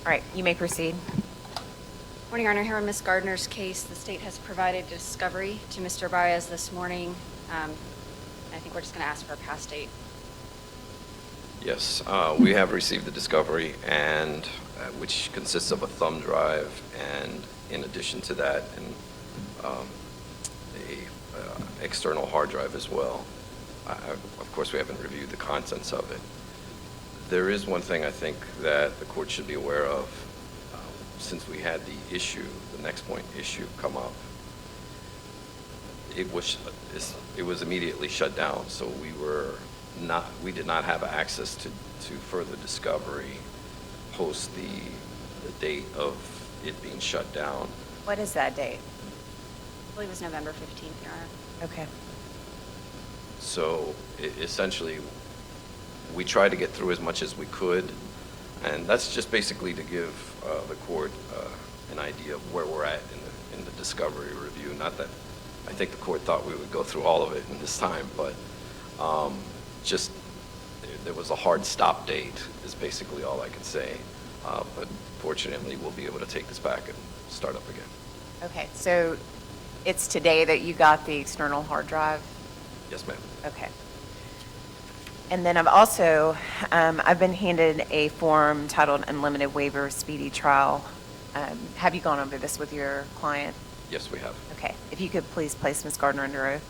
All right, you may proceed. Morning, Your Honor. Here on Ms. Gardner's case, the state has provided discovery to Mr. Baez this morning. I think we're just going to ask for a pass date. Yes, we have received the discovery, and which consists of a thumb drive, and in addition to that, a external hard drive as well. Of course, we haven't reviewed the contents of it. There is one thing I think that the court should be aware of. Since we had the issue, the next point issue come up, it was immediately shut down. So we did not have access to further discovery post the date of it being shut down. What is that date? I believe it was November 15th, Your Honor. Okay. So essentially, we tried to get through as much as we could, and that's just basically to give the court an idea of where we're at in the discovery review. Not that I think the court thought we would go through all of it in this time, but just there was a hard stop date is basically all I can say. But fortunately, we'll be able to take this back and start up again. Okay, so it's today that you got the external hard drive? Yes, ma'am. Okay. And then I've been handed a form titled Unlimited Waiver Speedy Trial. Have you gone over this with your client? Yes, we have. Okay. If you could please place Ms. Gardner under oath.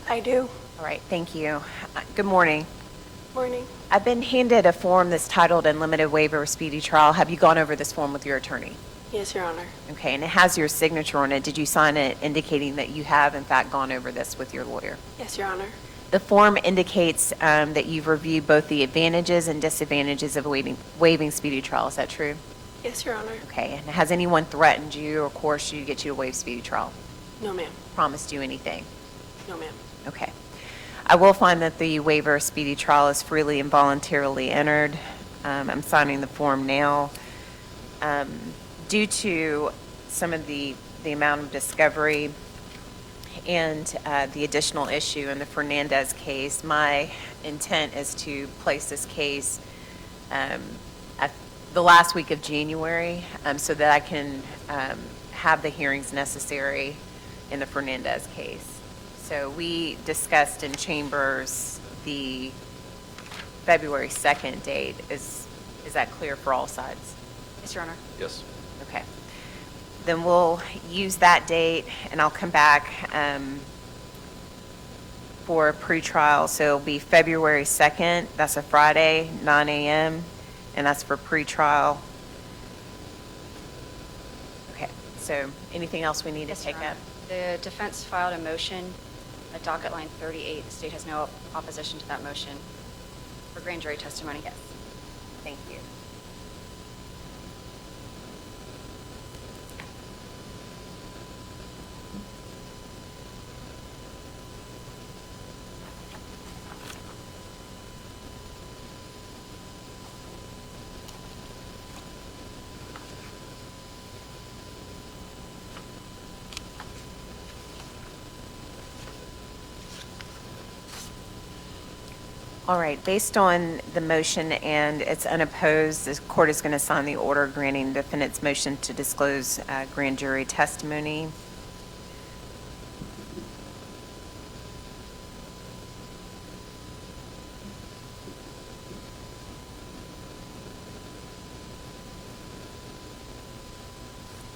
I do. All right, thank you. Good morning. Morning. I've been handed a form that's titled Unlimited Waiver Speedy Trial. Have you gone over this form with your attorney? Yes, Your Honor. Okay, and it has your signature on it. Did you sign it indicating that you have, in fact, gone over this with your lawyer? Yes, Your Honor. The form indicates that you've reviewed both the advantages and disadvantages of waiving speedy trial. Is that true? Yes, Your Honor. Okay, and has anyone threatened you or coerced you to get you to waive speedy trial? No, ma'am. Promised you anything? No, ma'am. Okay. I will find that the waiver of speedy trial is freely and voluntarily entered. I'm signing the form now. Due to some of the amount of discovery and the additional issue in the Fernandez case, my intent is to place this case at the last week of January so that I can have the hearings necessary in the Fernandez case. So we discussed in chambers the February 2nd date. Is that clear for all sides? Yes, Your Honor. Yes. Okay. Then we'll use that date, and I'll come back for a pretrial. So it'll be February 2nd. That's a Friday, 9 a.m., and that's for pretrial. Okay. So anything else we need to take up? The defense filed a motion at docket line 38. The state has no opposition to that motion for grand jury testimony. Yes. Thank you. All right, based on the motion and it's unopposed, the court is going to sign the order granting the defendant's motion to disclose grand jury testimony.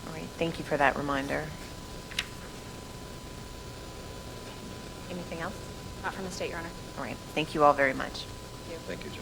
All right, thank you for that reminder. Anything else? Not from the state, Your Honor. All right, thank you all very much. Thank you, Judge.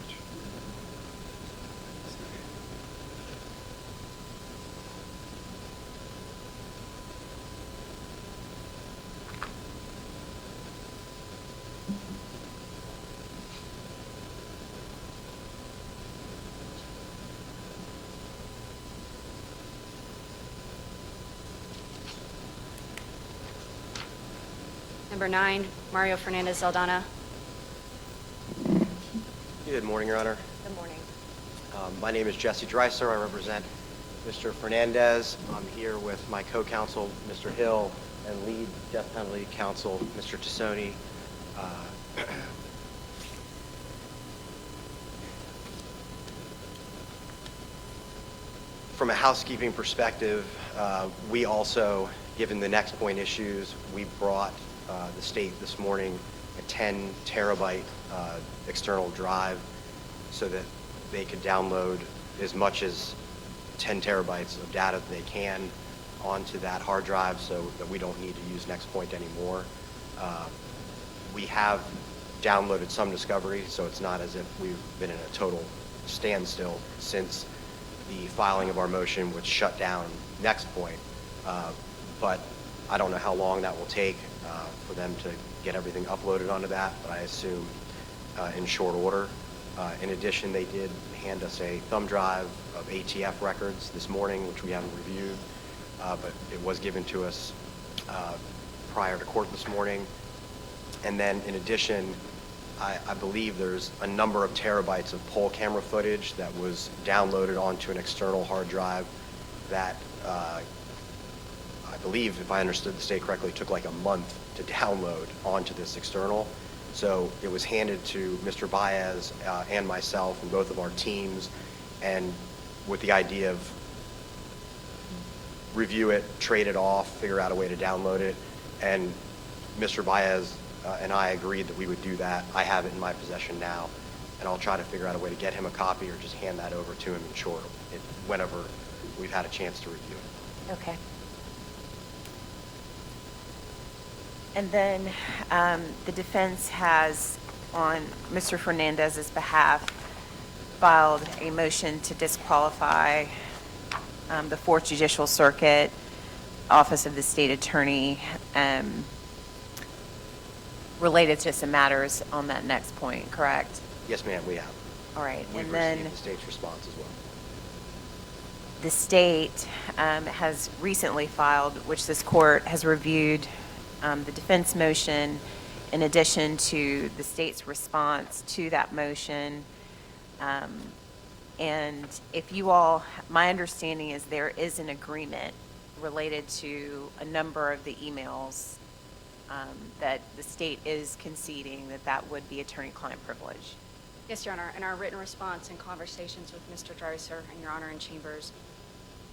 Number 9, Mario Fernandez Saldana. Good morning, Your Honor. Good morning. My name is Jesse Dreiser. I represent Mr. Fernandez. I'm here with my co-counsel, Mr. Hill, and lead death penalty counsel, Mr. Tassoni. From a housekeeping perspective, we also, given the next point issues, we brought the state this morning a 10 terabyte external drive so that they could download as much as 10 terabytes of data that they can onto that hard drive so that we don't need to use Next Point anymore. We have downloaded some discovery, so it's not as if we've been in a total standstill since the filing of our motion, which shut down Next Point. But I don't know how long that will take for them to get everything uploaded onto that, but I assume in short order. In addition, they did hand us a thumb drive of ATF records this morning, which we haven't reviewed, but it was given to us prior to court this morning. And then in addition, I believe there's a number of terabytes of poll camera footage that was downloaded onto an external hard drive that I believe, if I understood the state correctly, took like a month to download onto this external. So it was handed to Mr. Baez and myself and both of our teams, and with the idea of review it, trade it off, figure out a way to download it. And Mr. Baez and I agreed that we would do that. I have it in my possession now, and I'll try to figure out a way to get him a copy or just hand that over to him in short whenever we've had a chance to review it. Okay. And then the defense has, on Mr. Fernandez's behalf, filed a motion to disqualify the Fourth Judicial Circuit, Office of the State Attorney, related to some matters on that Next Point, correct? Yes, ma'am, we have. All right. We've And then received the state's response as well. the state has recently filed, which this court has reviewed, the defense motion in addition to the state's response to that motion. And if you all, my understanding is there is an agreement related to a number of the emails that the state is conceding that that would be attorney-client privilege. Yes, Your Honor. In our written response and conversations with Mr. Dreiser and Your Honor in chambers,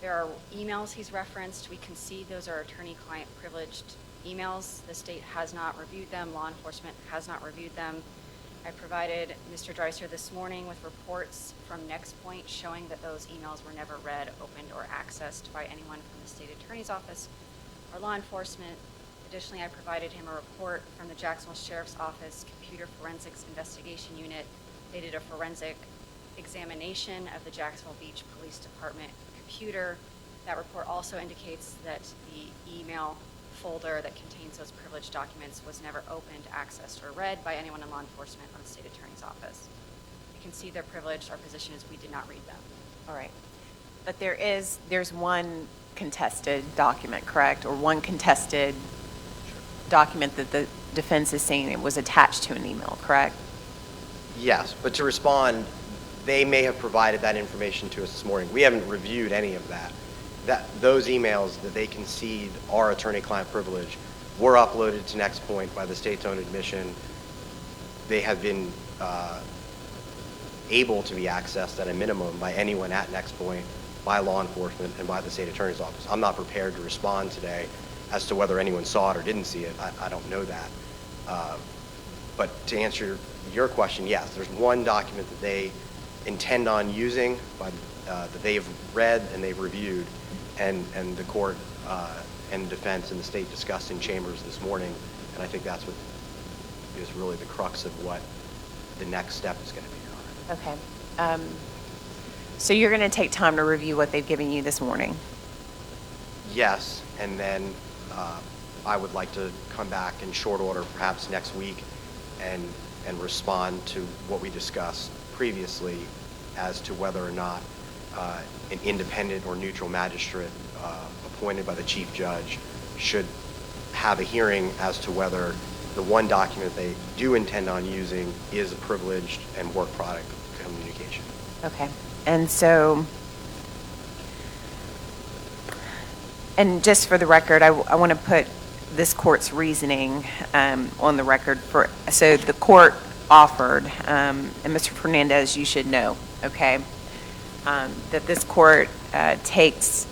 there are emails he's referenced. We concede those are attorney-client privileged emails. The state has not reviewed them. Law enforcement has not reviewed them. I provided Mr. Dreiser this morning with reports from Next Point showing that those emails were never read, opened, or accessed by anyone from the state attorney's office or law enforcement. Additionally, I provided him a report from the Jacksonville Sheriff's Office Computer Forensics Investigation Unit. They did a forensic examination of the Jacksonville Beach Police Department computer. That report also indicates that the email folder that contains those privileged documents was never opened, accessed, or read by anyone in law enforcement or the state attorney's office. You can see they're privileged. Our position is we did not read them. All right. But there's one contested document, correct? Or one contested document that the defense is saying it was attached to an email, correct? Yes, but to respond, they may have provided that information to us this morning. We haven't reviewed any of that. Those emails that they concede are attorney-client privilege were uploaded to Next Point by the state's own admission. They have been able to be accessed at a minimum by anyone at Next Point, by law enforcement, and by the state attorney's office. I'm not prepared to respond today as to whether anyone saw it or didn't see it. I don't know that. But to answer your question, yes, there's one document that they intend on using that they've read and they've reviewed, and the court and defense and the state discussed in chambers this morning, and I think that's what is really the crux of what the next step is going to be, Your Honor. Okay. So you're going to take time to review what they've given you this morning? Yes, and then I would like to come back in short order, perhaps next week, and respond to what we discussed previously as to whether or not an independent or neutral magistrate appointed by the chief judge should have a hearing as to whether the one document they do intend on using is a privileged and work product communication. Okay. And so, and just for the record, I want to put this court's reasoning on the record so the court offered, and Mr. Fernandez, you should know, okay, that this court takes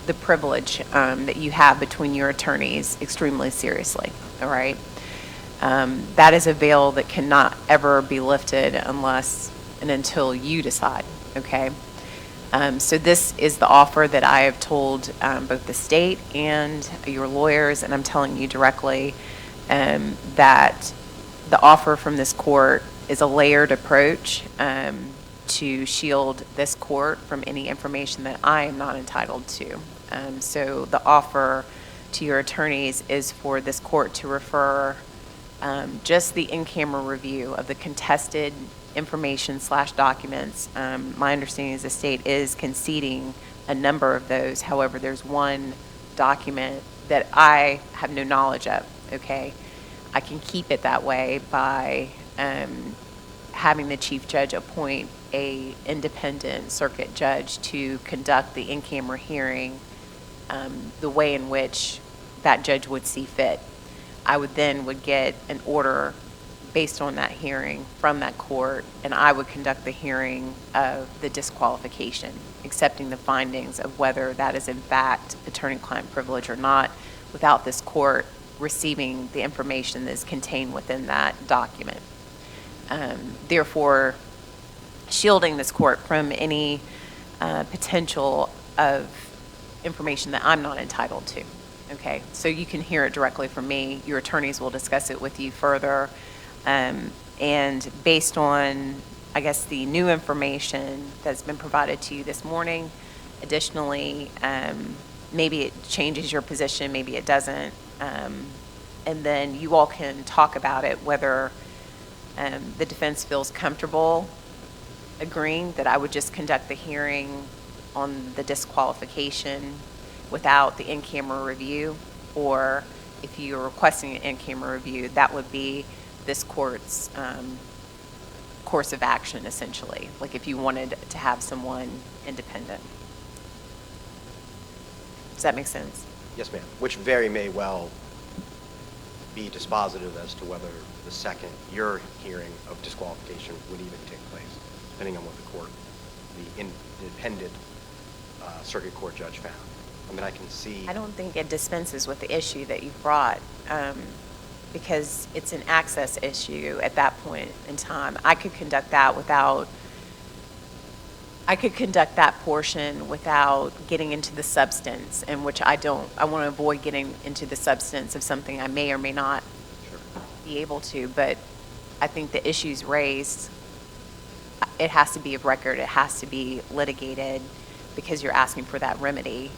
the privilege that you have between your attorneys extremely seriously, all right? That is a veil that cannot ever be lifted unless and until you decide, okay? So this is the offer that I have told both the state and your lawyers, and I'm telling you directly that the offer from this court is a layered approach to shield this court from any information that I am not entitled to. So the offer to your attorneys is for this court to refer just the in-camera review of the contested information / documents. My understanding is the state is conceding a number of those. However, there's one document that I have no knowledge of, okay? I can keep it that way by having the chief judge appoint a independent circuit judge to conduct the in-camera hearing the way in which that judge would see fit. I would get an order based on that hearing from that court, and I would conduct the hearing of the disqualification, accepting the findings of whether that is in fact attorney-client privilege or not, without this court receiving the information that is contained within that document. Therefore, shielding this court from any potential of information that I'm not entitled to. Okay, so you can hear it directly from me. Your attorneys will discuss it with you further. And based on, I guess, the new information that's been provided to you this morning, additionally, maybe it changes your position, maybe it doesn't. And then you all can talk about it, whether the defense feels comfortable agreeing that I would just conduct the hearing on the disqualification without the in-camera review, or if you're requesting an in-camera review, that would be this court's course of action, essentially, like if you wanted to have someone independent. Does that make sense? Yes, ma'am. Which very may well be dispositive as to whether the second, your hearing of disqualification would even take place, depending on what the independent circuit court judge found. I mean, I can see. I don't think it dispenses with the issue that you brought, because it's an access issue at that point in time. I could conduct that portion without getting into the substance, and which I don't. I want to avoid getting into the substance of something I may or may not be able to, but I think the issues raised, it has to be of record, it has to be litigated, because you're asking for that remedy.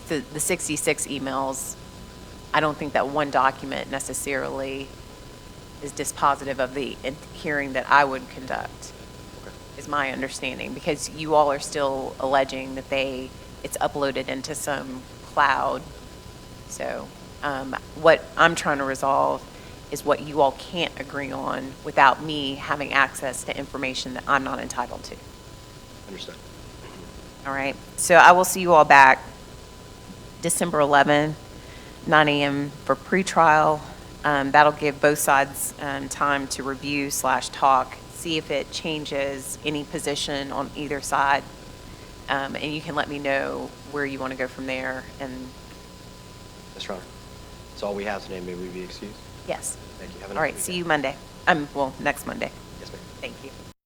The 66 emails, I don't think that one document necessarily is dispositive of the hearing that I would conduct, is my understanding, because you all are still alleging that it's uploaded into some cloud. So what I'm trying to resolve is what you all can't agree on without me having access to information that I'm not entitled to. Understood. All right, so I will see you all back December 11th, 9 a.m. for pretrial. That'll give both sides time to review / talk, see if it changes any position on either side, and you can let me know where you want to go from there. And Mr. Honor, that's all we have today. May we be excused? yes. Thank you. Have a All nice right, see weekend. you Monday. Next Monday. Yes, ma'am. Thank you.